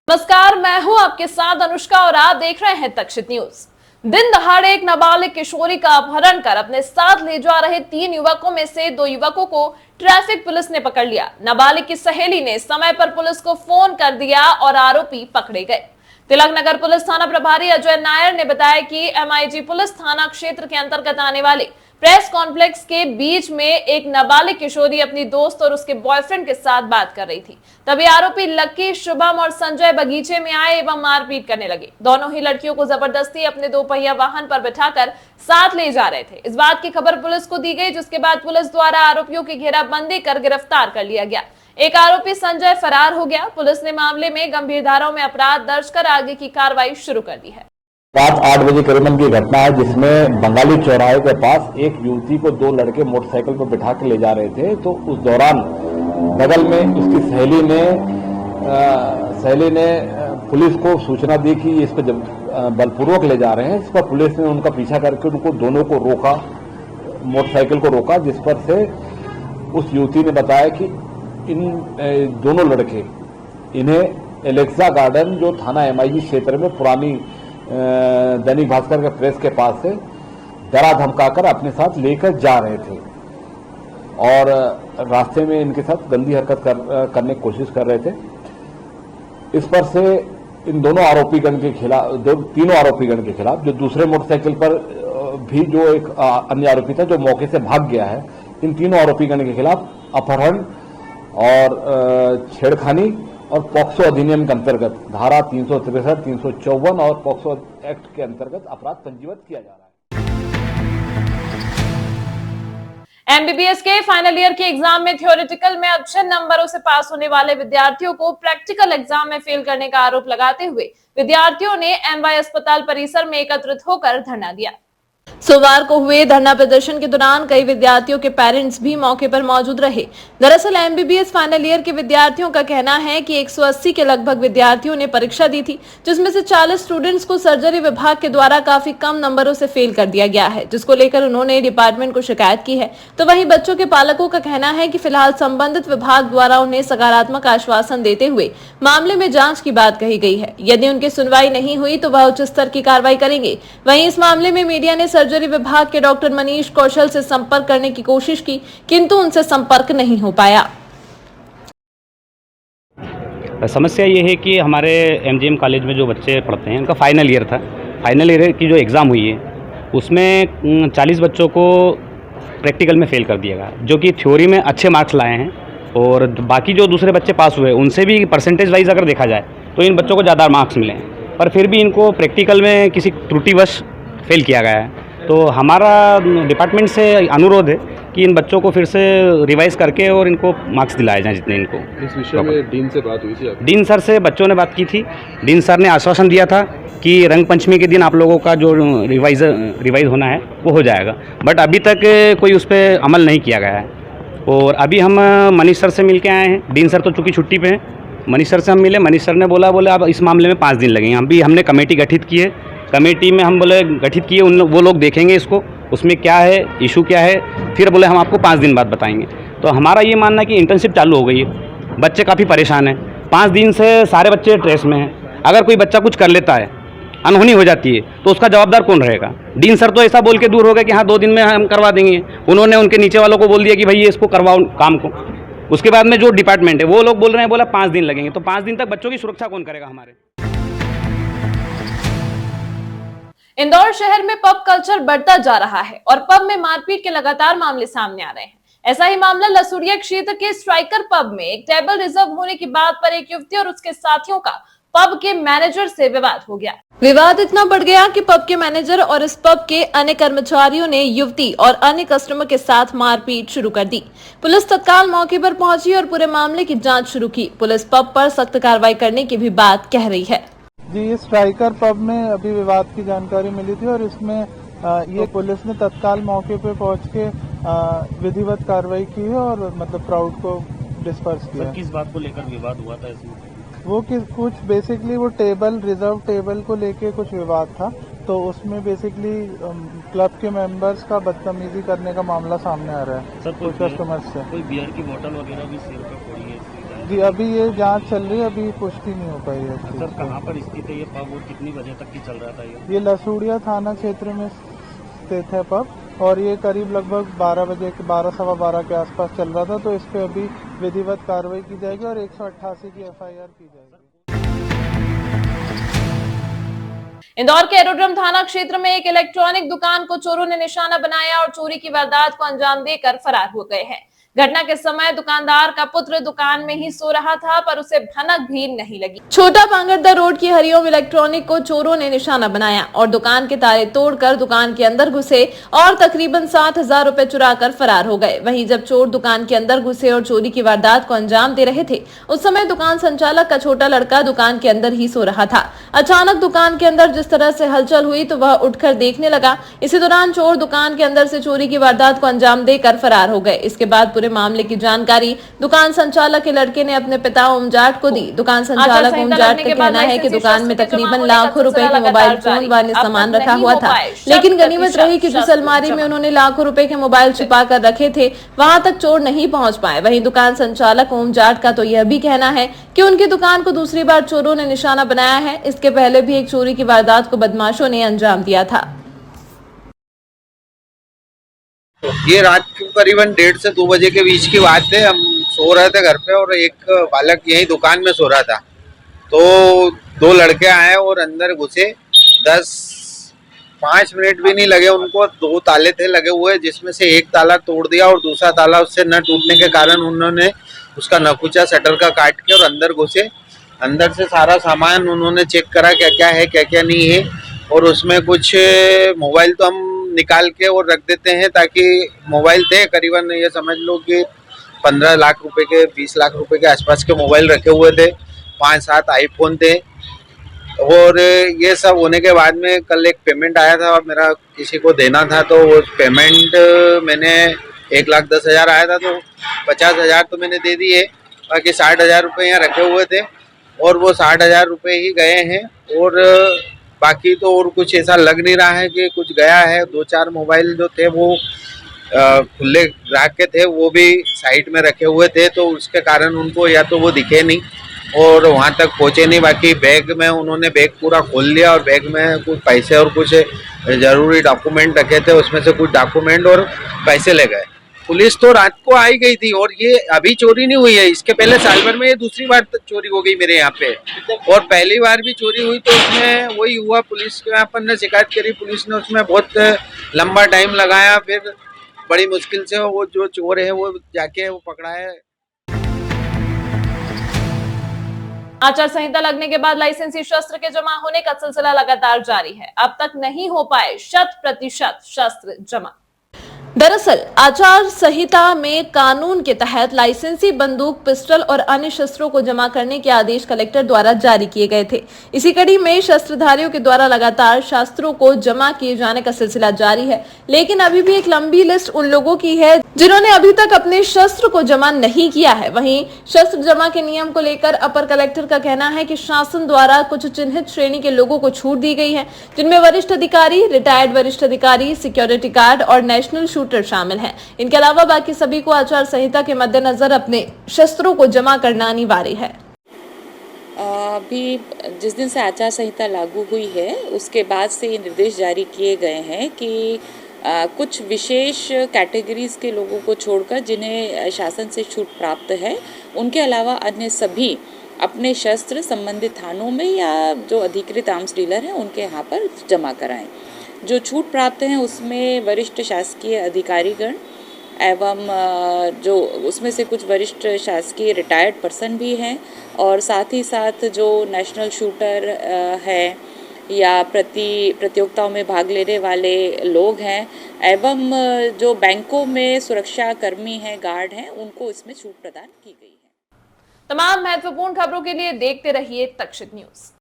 नमस्कार, मैं हूं आपके साथ अनुष्का और आप देख रहे हैं तक्षित न्यूज। दिन दहाड़े एक नाबालिग किशोरी का अपहरण कर अपने साथ ले जा रहे 3 युवकों में से 2 युवकों को ट्रैफिक पुलिस ने पकड़ लिया। नाबालिग की सहेली ने समय पर पुलिस को फोन कर दिया और आरोपी पकड़े गए। तिलक नगर पुलिस थाना प्रभारी अजय नायर ने बताया कि MIG पुलिस थाना क्षेत्र के अंतर्गत आने वाले प्रेस कॉम्प्लेक्स के बीच में एक नाबालिग किशोरी अपनी दोस्त और उसके बॉयफ्रेंड के साथ बात कर रही थी। तभी आरोपी लक्की, शुभम और संजय बगीचे में आए एवं मारपीट करने लगे। दोनों ही लड़कियों को जबरदस्ती अपने 2 पहिया वाहन पर बिठाकर साथ ले जा रहे थे। इस बात की खबर पुलिस को दी गई, जिसके बाद पुलिस द्वारा आरोपियों की घेराबंदी कर गिरफ्तार कर लिया गया। एक आरोपी संजय फरार हो गया। पुलिस ने मामले में गंभीर धाराओं में अपराध दर्ज कर आगे की कार्रवाई शुरू कर दी है। रात 8 बजे करीबन की घटना है, जिसमें बंगाली चौराहे के पास एक युवती को 2 लड़के मोटरसाइकिल पर बिठा के ले जा रहे थे। तो उस दौरान बगल में उसकी सहेली ने पुलिस को सूचना दी कि इसको जब बलपूर्वक ले जा रहे हैं। इस पर पुलिस ने उनका पीछा करके उनको दोनों को रोका, मोटरसाइकिल को रोका, जिस पर से उस युवती ने बताया कि इन दोनों लड़के इन्हें एलेक्सा गार्डन, जो थाना MIG क्षेत्र में पुरानी दैनिक भास्कर के प्रेस के पास से डरा धमकाकर अपने साथ लेकर जा रहे थे और रास्ते में इनके साथ गंदी हरकत करने की कोशिश कर रहे थे। इस पर से इन दोनों आरोपीगण के खिलाफ, तीनों आरोपीगण के खिलाफ, जो दूसरे मोटरसाइकिल पर भी जो एक अन्य आरोपी था जो मौके से भाग गया है, इन तीनों आरोपीगण के खिलाफ अपहरण और छेड़खानी और पॉक्सो अधिनियम के अंतर्गत धारा 363, 354 और पॉक्सो एक्ट के अंतर्गत अपराध पंजीबद्ध किया जा रहा है। MBBS के फाइनल ईयर के एग्जाम में थ्योरेटिकल में अच्छे नंबरों से पास होने वाले विद्यार्थियों को प्रैक्टिकल एग्जाम में फेल करने का आरोप लगाते हुए विद्यार्थियों ने MY अस्पताल परिसर में एकत्रित होकर धरना दिया। सोमवार को हुए धरना प्रदर्शन के दौरान कई विद्यार्थियों के पेरेंट्स भी मौके पर मौजूद रहे। दरअसल MBBS फाइनल ईयर के विद्यार्थियों का कहना है कि 180 के लगभग विद्यार्थियों ने परीक्षा दी थी, जिसमें से 40 स्टूडेंट्स को सर्जरी विभाग के द्वारा काफी कम नंबरों से फेल कर दिया गया है, जिसको लेकर उन्होंने डिपार्टमेंट को शिकायत की है। तो वहीं बच्चों के पालकों का कहना है कि फिलहाल संबंधित विभाग द्वारा उन्हें सकारात्मक आश्वासन देते हुए मामले में जाँच की बात कही गई है। यदि उनकी सुनवाई नहीं हुई तो वह उच्च स्तर की कार्रवाई करेंगे। वहीं इस मामले में मीडिया ने सर्जरी विभाग के डॉक्टर मनीष कौशल से संपर्क करने की कोशिश की, किंतु उनसे संपर्क नहीं हो पाया। समस्या ये है कि हमारे MGM कॉलेज में जो बच्चे पढ़ते हैं, उनका फाइनल ईयर था। फाइनल ईयर की जो एग्ज़ाम हुई है उसमें 40 बच्चों को प्रैक्टिकल में फेल कर दिया गया, जो कि थ्योरी में अच्छे मार्क्स लाए हैं और बाकी जो दूसरे बच्चे पास हुए उनसे भी परसेंटेज वाइज अगर देखा जाए तो इन बच्चों को ज़्यादा मार्क्स मिले हैं, पर फिर भी इनको प्रैक्टिकल में किसी त्रुटिवश फेल किया गया है। तो हमारा डिपार्टमेंट से अनुरोध है कि इन बच्चों को फिर से रिवाइज करके और इनको मार्क्स दिलाए जाएं जितने इनको। इस विषय में डीन से बात हुई थी? डीन सर से बच्चों ने बात की थी। डीन सर ने आश्वासन दिया था कि रंग पंचमी के दिन आप लोगों का जो रिवाइज होना है वो हो जाएगा, बट अभी तक कोई उस पर अमल नहीं किया गया है। और अभी हम मनीष सर से मिल के आए हैं। डीन सर तो चूँकि छुट्टी पे हैं, मनीष सर से हम मिले। मनीष सर ने बोला अब इस मामले में 5 दिन लगेंगे। अभी हमने कमेटी गठित की है। कमेटी में हम बोले गठित किए, वो लोग देखेंगे इसको, उसमें क्या है, इशू क्या है, फिर बोले हम आपको 5 दिन बाद बताएंगे। तो हमारा ये मानना है कि इंटर्नशिप चालू हो गई है, बच्चे काफ़ी परेशान हैं। 5 दिन से सारे बच्चे स्ट्रेस में हैं। अगर कोई बच्चा कुछ कर लेता है, अनहोनी हो जाती है, तो उसका जवाबदार कौन रहेगा? डीन सर तो ऐसा बोल के दूर हो गए कि हाँ 2 दिन में हम करवा देंगे। उन्होंने उनके नीचे वालों को बोल दिया कि भाई ये इसको करवाओ काम को। उसके बाद में जो डिपार्टमेंट है वो लोग बोल रहे हैं, बोला 5 दिन लगेंगे। तो 5 दिन तक बच्चों की सुरक्षा कौन करेगा हमारे? इंदौर शहर में पब कल्चर बढ़ता जा रहा है और पब में मारपीट के लगातार मामले सामने आ रहे हैं। ऐसा ही मामला लसूरिया क्षेत्र के स्ट्राइकर पब में एक टेबल रिजर्व होने की बात पर एक युवती और उसके साथियों का पब के मैनेजर से विवाद हो गया। विवाद इतना बढ़ गया कि पब के मैनेजर और इस पब के अन्य कर्मचारियों ने युवती और अन्य कस्टमर के साथ मारपीट शुरू कर दी। पुलिस तत्काल मौके पर पहुंची और पूरे मामले की जांच शुरू की। पुलिस पब पर सख्त कार्रवाई करने की भी बात कह रही है। जी, ये स्ट्राइकर पब में अभी विवाद की जानकारी मिली थी और इसमें ये पुलिस ने तत्काल मौके पे पहुंच के विधिवत कार्रवाई की है और मतलब क्राउड को डिस्पर्स किया। किस बात को लेकर विवाद हुआ था इसमें? वो कुछ बेसिकली वो टेबल, रिजर्व टेबल को लेके कुछ विवाद था। तो उसमें बेसिकली क्लब के मेंबर्स का बदतमीजी करने का मामला सामने आ रहा है सर, कुछ कस्टमर्स से। कोई बियर की बोतल वगैरह भी सेल पे पड़ी है इसकी? जी अभी ये जांच चल रही है, अभी पुष्टि नहीं हो पाई है इस चीज़ सर, की। कहाँ पर स्थित है ये पब और कितनी बजे तक की चल रहा था ये? ये लसूड़िया थाना क्षेत्र में स्थित है पब, और ये करीब लगभग 12 बजे के 12 सवा 12 के आसपास चल रहा था। तो इस पे अभी विधिवत कार्रवाई की जाएगी और 188 की एफआईआर की जाएगी। इंदौर के एरोड्रम थाना क्षेत्र में एक इलेक्ट्रॉनिक दुकान को चोरों ने निशाना बनाया और चोरी की वारदात को अंजाम देकर फरार हो गए हैं। घटना के समय दुकानदार का पुत्र दुकान में ही सो रहा था, पर उसे भनक भी नहीं लगी। छोटा पांगरदा रोड की हरिओम इलेक्ट्रॉनिक को चोरों ने निशाना बनाया और दुकान के ताले तोड़कर दुकान के अंदर घुसे और तकरीबन 60,000 रुपए चुरा कर फरार हो गए। वहीं जब चोर दुकान के अंदर घुसे और चोरी की वारदात को अंजाम दे रहे थे, उस समय दुकान संचालक का छोटा लड़का दुकान के अंदर ही सो रहा था। अचानक दुकान के अंदर जिस तरह से हलचल हुई तो वह उठकर देखने लगा। इसी दौरान चोर दुकान के अंदर से चोरी की वारदात को अंजाम देकर फरार हो गए। इसके बाद पूरे मामले की जानकारी दुकान संचालक के लड़के ने अपने पिता ओम जाट को दी। दुकान संचालक ओम जाट का कहना है कि दुकान में तकरीबन लाखों रुपए के मोबाइल फोन व अन्य सामान रखा हुआ था, लेकिन गनीमत रही कि जिस अलमारी में उन्होंने लाखों रुपए के मोबाइल छिपा कर रखे थे वहां तक चोर नहीं पहुंच पाए। वहीं दुकान संचालक ओम जाट का तो यह भी कहना है कि उनकी दुकान को दूसरी बार चोरों ने निशाना बनाया है। इसके पहले भी एक चोरी की वारदात को बदमाशों ने अंजाम दिया था। ये रात को करीबन 1:30 से 2 बजे के बीच की बात है। हम सो रहे थे घर पे और एक बालक यही दुकान में सो रहा था, तो 2 लड़के आए और अंदर घुसे। 5 मिनट भी नहीं लगे उनको। 2 ताले थे लगे हुए, जिसमें से एक ताला तोड़ दिया और दूसरा ताला उससे न टूटने के कारण उन्होंने उसका नकुचा शटर का काट के और अंदर घुसे। अंदर से सारा सामान उन्होंने चेक करा क्या क्या है क्या क्या नहीं है, और उसमें कुछ मोबाइल तो हम निकाल के और रख देते हैं, ताकि मोबाइल थे करीबन ये समझ लो कि 15 लाख रुपए के 20 लाख रुपए के आसपास के मोबाइल रखे हुए थे। 5-7 आईफोन थे। और ये सब होने के बाद में कल एक पेमेंट आया था, मेरा किसी को देना था, तो वो पेमेंट मैंने 1,10,000 आया था, तो 50,000 तो मैंने दे दिए। बाकी 60,000 रुपये यहाँ रखे हुए थे और वो 60,000 रुपये ही गए हैं। और बाकी तो और कुछ ऐसा लग नहीं रहा है कि कुछ गया है। 2-4 मोबाइल जो थे वो खुले ग्राहक के थे, वो भी साइड में रखे हुए थे, तो उसके कारण उनको या तो वो दिखे नहीं और वहाँ तक पहुँचे नहीं। बाकी बैग में उन्होंने बैग पूरा खोल लिया और बैग में कुछ पैसे और कुछ ज़रूरी डॉक्यूमेंट रखे थे, उसमें से कुछ डॉक्यूमेंट और पैसे ले गए। पुलिस तो रात को आई गई थी और ये अभी चोरी नहीं हुई है, इसके पहले साल भर में ये दूसरी बार चोरी हो गई मेरे यहाँ पे। और पहली बार भी चोरी हुई तो उसमें वही हुआ, पुलिस के अपन ने शिकायत करी, पुलिस ने उसमें बहुत लंबा टाइम लगाया, फिर बड़ी मुश्किल से वो जो चोर है वो जाके वो पकड़ा है। आचार संहिता लगने के बाद लाइसेंसी शस्त्र के जमा होने का सिलसिला लगातार जारी है। अब तक नहीं हो पाए 100% शस्त्र जमा। दरअसल आचार संहिता में कानून के तहत लाइसेंसी बंदूक, पिस्टल और अन्य शस्त्रों को जमा करने के आदेश कलेक्टर द्वारा जारी किए गए थे। इसी कड़ी में शस्त्रधारियों के द्वारा लगातार शस्त्रों को जमा किए जाने का सिलसिला जारी है, लेकिन अभी भी एक लंबी लिस्ट उन लोगों की है जिन्होंने अभी तक अपने शस्त्र को जमा नहीं किया है। वहीं शस्त्र जमा के नियम को लेकर अपर कलेक्टर का कहना है कि शासन द्वारा कुछ चिन्हित श्रेणी के लोगों को छूट दी गई है, जिनमें वरिष्ठ अधिकारी, रिटायर्ड वरिष्ठ अधिकारी, सिक्योरिटी गार्ड और नेशनल शूटर शामिल हैं। इनके अलावा बाकी सभी को आचार संहिता के मद्देनजर अपने शस्त्रों को जमा करना अनिवार्य है। अभी जिस दिन से आचार संहिता लागू हुई है उसके बाद से ये निर्देश जारी किए गए हैं कि कुछ विशेष कैटेगरीज के लोगों को छोड़कर जिन्हें शासन से छूट प्राप्त है, उनके अलावा अन्य सभी अपने शस्त्र संबंधित थानों में या जो अधिकृत आर्म्स डीलर हैं उनके यहाँ पर जमा कराएं। जो छूट प्राप्त हैं उसमें वरिष्ठ शासकीय अधिकारीगण एवं जो उसमें से कुछ वरिष्ठ शासकीय रिटायर्ड पर्सन भी हैं, और साथ ही साथ जो नेशनल शूटर है या प्रतियोगिताओं में भाग लेने वाले लोग हैं, एवं जो बैंकों में सुरक्षा कर्मी हैं, गार्ड हैं, उनको इसमें छूट प्रदान की गई है। तमाम महत्वपूर्ण खबरों के लिए देखते रहिए तक्षक न्यूज।